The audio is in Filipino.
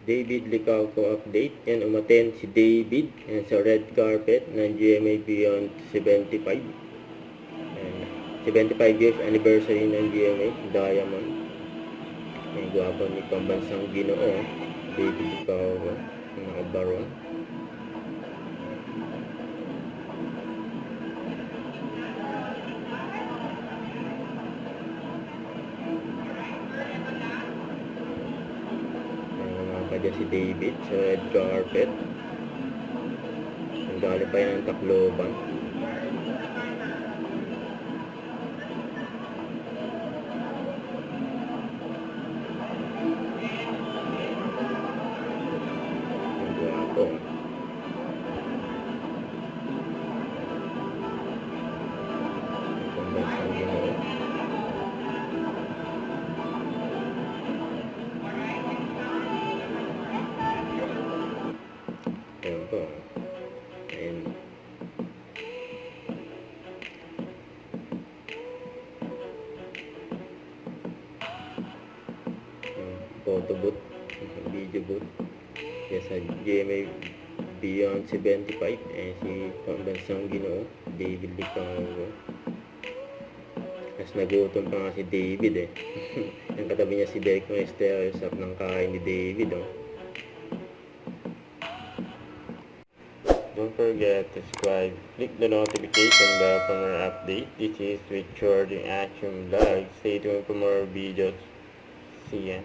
David Licauco update. Yan, umattend si David yan, sa red carpet ng GMA Beyond 75. Yan, 75 years anniversary ng GMA Diamond. Yan, gwapo ni Pambansang Ginoo, David Licauco, mga baron. Kaya si David sa red carpet. Ang galing pa yan ng Tacloban. Ang gwapo. Ang Pambansang Ginoo. Ayan po. Ayan. Photo booth. Video booth. Kaya sa GMA Beyond 75. Ayan si Pambansang Ginoo, David Licauco. Mas nagutom pa nga si David eh. Yung katabi niya si Derek Maestero, sarap ng kain ni David oh. Don't forget to subscribe, click the notification bell for more updates. This is Richard in Action Vlog. Stay tuned for more videos. See ya.